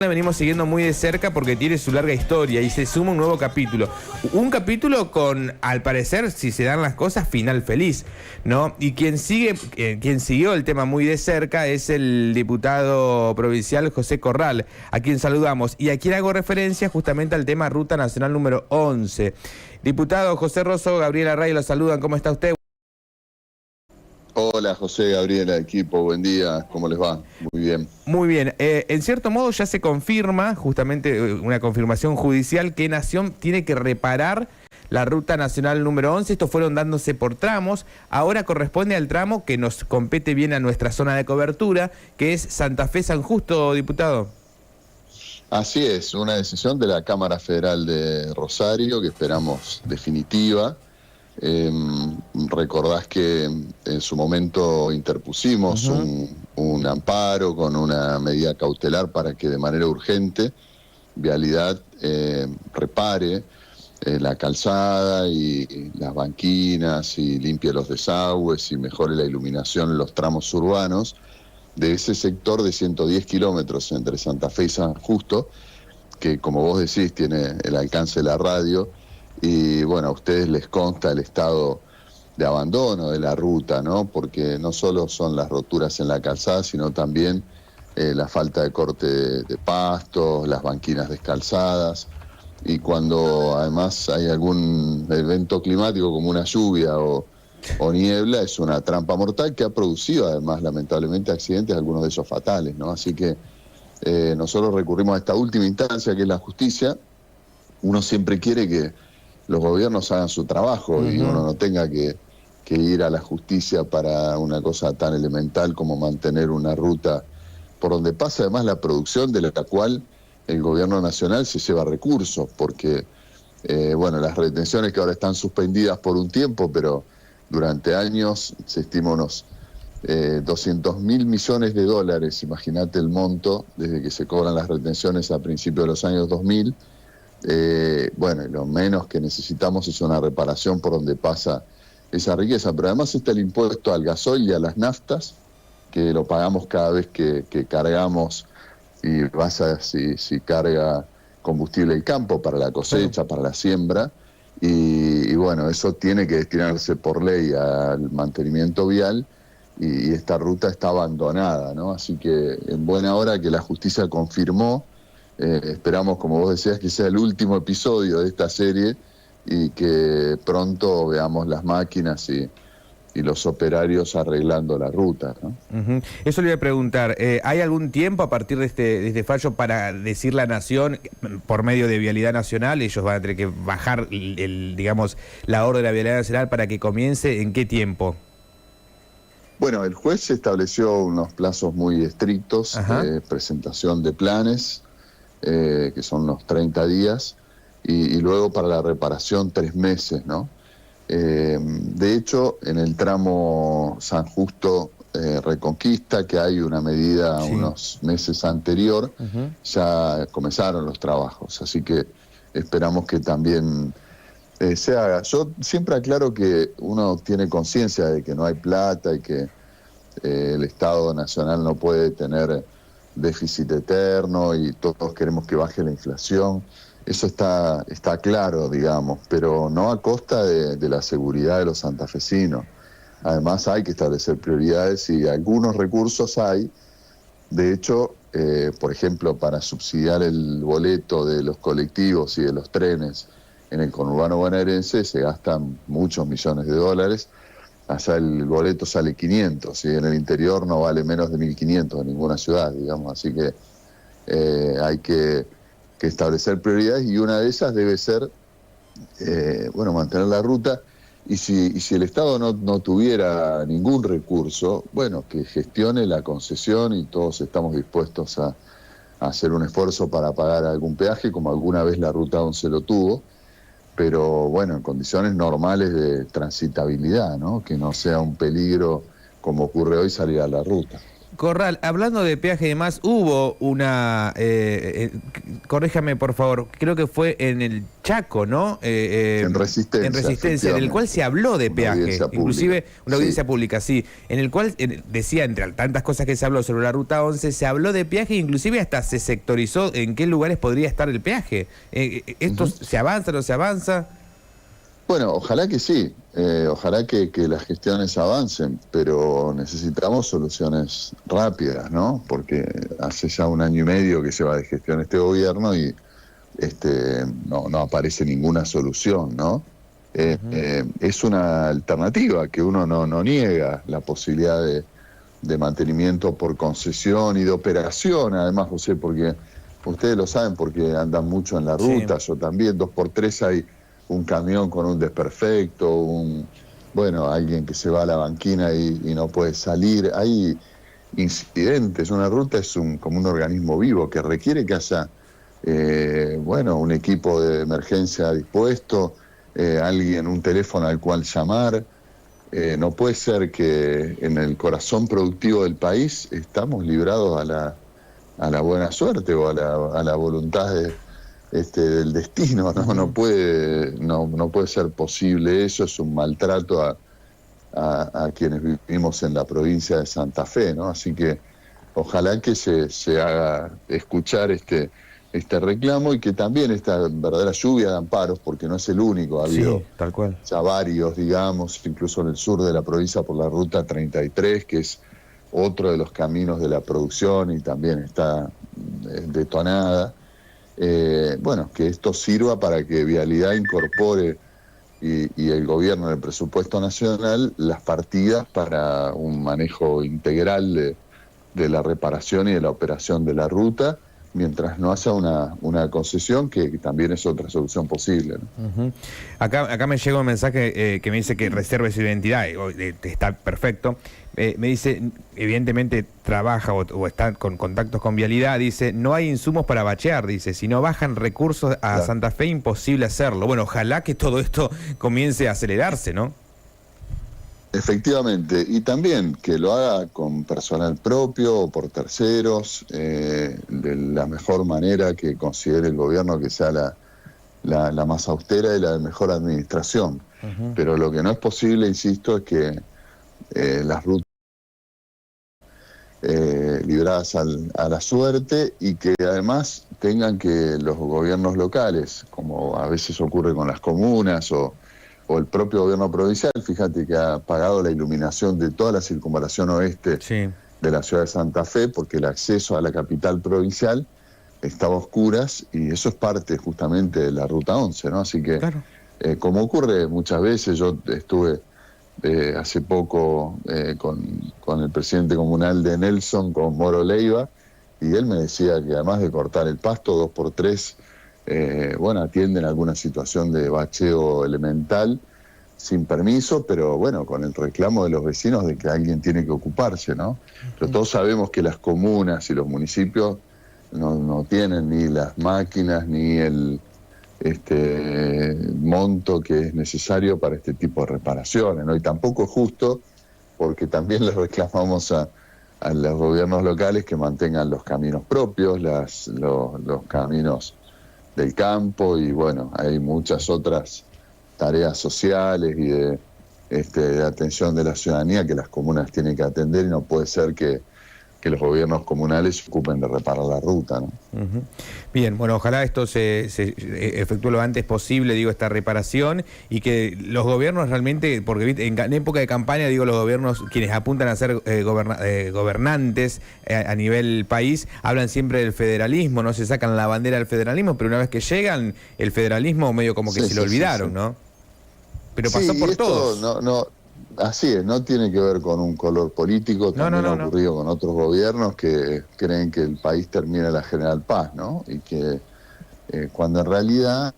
La venimos siguiendo muy de cerca porque tiene su larga historia y se suma un nuevo capítulo. Un capítulo con, al parecer, si se dan las cosas, final feliz, ¿no? Y quien siguió el tema muy de cerca es el diputado provincial José Corral, a quien saludamos y a quien hago referencia justamente al tema Ruta Nacional número 11. Diputado José Rosso, Gabriela Ray, lo saludan. ¿Cómo está usted? Hola José, Gabriela, equipo, buen día, ¿cómo les va? Muy bien. Muy bien, en cierto modo ya se confirma, justamente una confirmación judicial, que Nación tiene que reparar la Ruta Nacional número 11. Estos fueron dándose por tramos, ahora corresponde al tramo que nos compete bien a nuestra zona de cobertura, que es Santa Fe San Justo, diputado. Así es, una decisión de la Cámara Federal de Rosario que esperamos definitiva. Recordás que en su momento interpusimos un amparo con una medida cautelar para que de manera urgente Vialidad repare la calzada y las banquinas y limpie los desagües y mejore la iluminación en los tramos urbanos de ese sector de 110 kilómetros entre Santa Fe y San Justo, que como vos decís tiene el alcance de la radio. Y bueno, a ustedes les consta el estado de abandono de la ruta, ¿no? Porque no solo son las roturas en la calzada, sino también la falta de corte de pastos, las banquinas descalzadas. Y cuando además hay algún evento climático como una lluvia o niebla, es una trampa mortal que ha producido además lamentablemente accidentes, algunos de ellos fatales, ¿no? Así que nosotros recurrimos a esta última instancia que es la justicia. Uno siempre quiere que los gobiernos hagan su trabajo y uno no tenga que ir a la justicia para una cosa tan elemental como mantener una ruta por donde pasa además la producción de la cual el gobierno nacional se lleva recursos, porque bueno, las retenciones que ahora están suspendidas por un tiempo, pero durante años se estima unos 200.000 millones de dólares, imagínate el monto, desde que se cobran las retenciones a principios de los años 2000. Bueno, lo menos que necesitamos es una reparación por donde pasa esa riqueza, pero además está el impuesto al gasoil y a las naftas, que lo pagamos cada vez que cargamos y si carga combustible el campo para la cosecha, para la siembra, y bueno, eso tiene que destinarse por ley al mantenimiento vial, y esta ruta está abandonada, ¿no? Así que en buena hora que la justicia confirmó. Esperamos, como vos decías, que sea el último episodio de esta serie y que pronto veamos las máquinas y los operarios arreglando la ruta, ¿no? Eso le voy a preguntar, ¿hay algún tiempo a partir de este fallo para decir la Nación, por medio de Vialidad Nacional, ellos van a tener que bajar digamos, la orden de la Vialidad Nacional para que comience? ¿En qué tiempo? Bueno, el juez estableció unos plazos muy estrictos, presentación de planes, que son unos 30 días, y luego para la reparación 3 meses, ¿no? De hecho, en el tramo San Justo Reconquista, que hay una medida unos meses anterior, ya comenzaron los trabajos, así que esperamos que también se haga. Yo siempre aclaro que uno tiene conciencia de que no hay plata y que el Estado Nacional no puede tener déficit eterno y todos queremos que baje la inflación. Eso está claro, digamos, pero no a costa de la seguridad de los santafesinos. Además hay que establecer prioridades y algunos recursos hay. De hecho, por ejemplo, para subsidiar el boleto de los colectivos y de los trenes en el conurbano bonaerense se gastan muchos millones de dólares. Allá el boleto sale 500, y en el interior no vale menos de 1.500 en ninguna ciudad, digamos. Así que hay que establecer prioridades y una de ellas debe ser, bueno, mantener la ruta. Y si el Estado no tuviera ningún recurso, bueno, que gestione la concesión y todos estamos dispuestos a hacer un esfuerzo para pagar algún peaje, como alguna vez la Ruta 11 lo tuvo, pero bueno, en condiciones normales de transitabilidad, ¿no? Que no sea un peligro, como ocurre hoy, salir a la ruta. Corral, hablando de peaje y demás, hubo una, corríjame por favor, creo que fue en el Chaco, ¿no? En Resistencia. En Resistencia, en el cual se habló de peaje, inclusive una audiencia pública, sí, en el cual decía, entre tantas cosas que se habló sobre la Ruta 11, se habló de peaje, inclusive hasta se sectorizó en qué lugares podría estar el peaje. ¿Esto se avanza, no se avanza? Bueno, ojalá que sí, ojalá que las gestiones avancen, pero necesitamos soluciones rápidas, ¿no? Porque hace ya 1 año y medio que se va de gestión este gobierno y no aparece ninguna solución, ¿no? Es una alternativa que uno no niega la posibilidad de mantenimiento por concesión y de operación, además, José, porque ustedes lo saben porque andan mucho en la ruta, yo también, 2x3 hay un camión con un desperfecto, alguien que se va a la banquina y no puede salir. Hay incidentes. Una ruta es como un organismo vivo que requiere que haya un equipo de emergencia dispuesto, un teléfono al cual llamar. No puede ser que en el corazón productivo del país estamos librados a la buena suerte o a la voluntad del destino, ¿no? No puede ser posible eso, es un maltrato a quienes vivimos en la provincia de Santa Fe, ¿no? Así que ojalá que se haga escuchar este reclamo y que también esta verdadera lluvia de amparos, porque no es el único, ha habido tal cual. Ya varios, digamos, incluso en el sur de la provincia por la Ruta 33, que es otro de los caminos de la producción y también está detonada. Que esto sirva para que Vialidad incorpore y el gobierno en el presupuesto nacional las partidas para un manejo integral de la reparación y de la operación de la ruta, mientras no haya una concesión, que también es otra solución posible, ¿no? Acá me llega un mensaje que me dice que reserve su identidad, está perfecto. Me dice, evidentemente trabaja o está con contactos con Vialidad, dice, no hay insumos para bachear, dice, si no bajan recursos a Santa Fe, imposible hacerlo. Bueno, ojalá que todo esto comience a acelerarse, ¿no? Efectivamente, y también que lo haga con personal propio o por terceros, de la mejor manera que considere el gobierno que sea la más austera y la de mejor administración. Pero lo que no es posible, insisto, es que las rutas libradas a la suerte y que además tengan que los gobiernos locales, como a veces ocurre con las comunas o el propio gobierno provincial, fíjate que ha pagado la iluminación de toda la circunvalación oeste de la ciudad de Santa Fe, porque el acceso a la capital provincial estaba a oscuras y eso es parte justamente de la Ruta 11, ¿no? Así que, como ocurre muchas veces, yo estuve hace poco con el presidente comunal de Nelson, con Moro Leiva, y él me decía que además de cortar el pasto 2x3, atienden alguna situación de bacheo elemental sin permiso, pero con el reclamo de los vecinos de que alguien tiene que ocuparse, ¿no? Pero todos sabemos que las comunas y los municipios no tienen ni las máquinas ni el monto que es necesario para este tipo de reparaciones, ¿no? Y tampoco es justo, porque también le reclamamos a los gobiernos locales que mantengan los caminos propios, los caminos del campo, y hay muchas otras tareas sociales y de atención de la ciudadanía que las comunas tienen que atender, y no puede ser que los gobiernos comunales se ocupen de reparar la ruta, ¿no? Bien, ojalá esto se efectúe lo antes posible, esta reparación, y que los gobiernos realmente, porque ¿viste? En época de campaña, los gobiernos, quienes apuntan a ser gobernantes a nivel país, hablan siempre del federalismo, no se sacan la bandera del federalismo, pero una vez que llegan, el federalismo medio como que se lo olvidaron, ¿no? Pero pasó por todos. Así es, no tiene que ver con un color político, también ha ocurrido con otros gobiernos que creen que el país termina la General Paz, ¿no? Y que cuando en realidad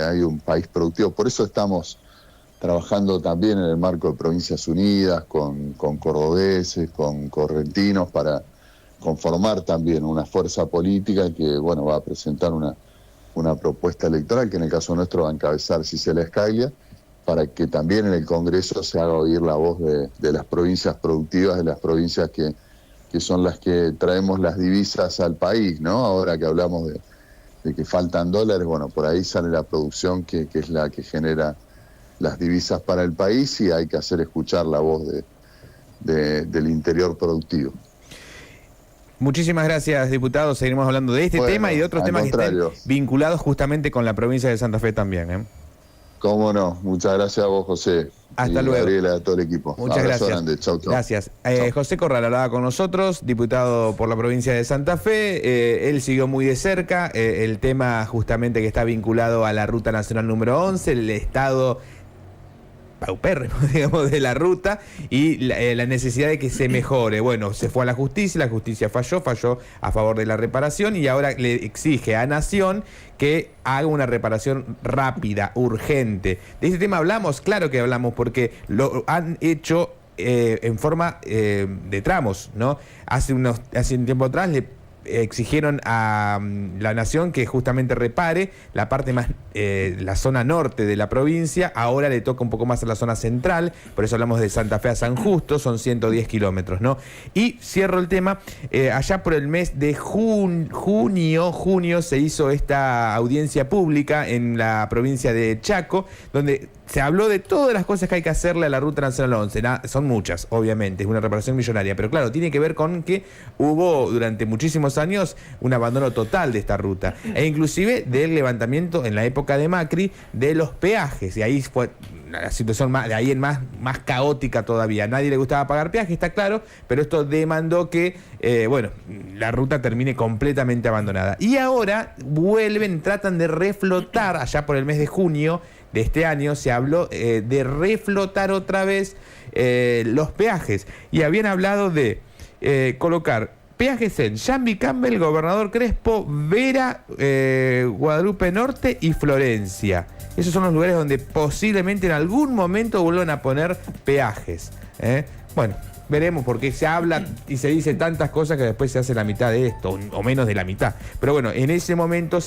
hay un país productivo. Por eso estamos trabajando también en el marco de Provincias Unidas, con cordobeses, con correntinos, para conformar también una fuerza política que, va a presentar una propuesta electoral que en el caso nuestro va a encabezar Cicela Escaglia, para que también en el Congreso se haga oír la voz de las provincias productivas, de las provincias que que son las que traemos las divisas al país, ¿no? Ahora que hablamos de que faltan dólares, bueno, por ahí sale la producción que es la que genera las divisas para el país, y hay que hacer escuchar la voz del interior productivo. Muchísimas gracias, diputado. Seguiremos hablando de este tema y de otros temas que estén vinculados justamente con la provincia de Santa Fe también, ¿eh? Cómo no. Muchas gracias a vos, José. Hasta luego. Gabriela, a todo el equipo. Muchas gracias. Grande. Chau, chau. Gracias. Chau. José Corral hablaba con nosotros, diputado por la provincia de Santa Fe. Él siguió muy de cerca el tema justamente que está vinculado a la Ruta Nacional número 11, el estado paupérrimo, digamos, de la ruta y la necesidad de que se mejore. Bueno, se fue a la justicia falló a favor de la reparación, y ahora le exige a Nación que haga una reparación rápida, urgente. De este tema hablamos, claro que hablamos, porque lo han hecho en forma de tramos, ¿no? Hace un tiempo atrás le exigieron a la Nación que justamente repare la parte más, la zona norte de la provincia. Ahora le toca un poco más a la zona central, por eso hablamos de Santa Fe a San Justo, son 110 kilómetros, ¿no? Y cierro el tema, allá por el mes de junio se hizo esta audiencia pública en la provincia de Chaco, donde se habló de todas las cosas que hay que hacerle a la Ruta Nacional 11. Son muchas, obviamente, es una reparación millonaria, pero claro, tiene que ver con que hubo durante muchísimos años un abandono total de esta ruta, e inclusive del levantamiento en la época de Macri de los peajes, y ahí fue la situación de ahí en más caótica todavía. A nadie le gustaba pagar peaje, está claro, pero esto demandó que la ruta termine completamente abandonada. Y ahora tratan de reflotar, allá por el mes de junio de este año se habló de reflotar otra vez los peajes, y habían hablado de colocar peajes en Jambi Campbell, Gobernador Crespo, Vera, Guadalupe Norte y Florencia. Esos son los lugares donde posiblemente en algún momento vuelvan a poner peajes, ¿eh? Bueno, veremos, porque se habla y se dice tantas cosas que después se hace la mitad de esto, o menos de la mitad. Pero bueno, en ese momento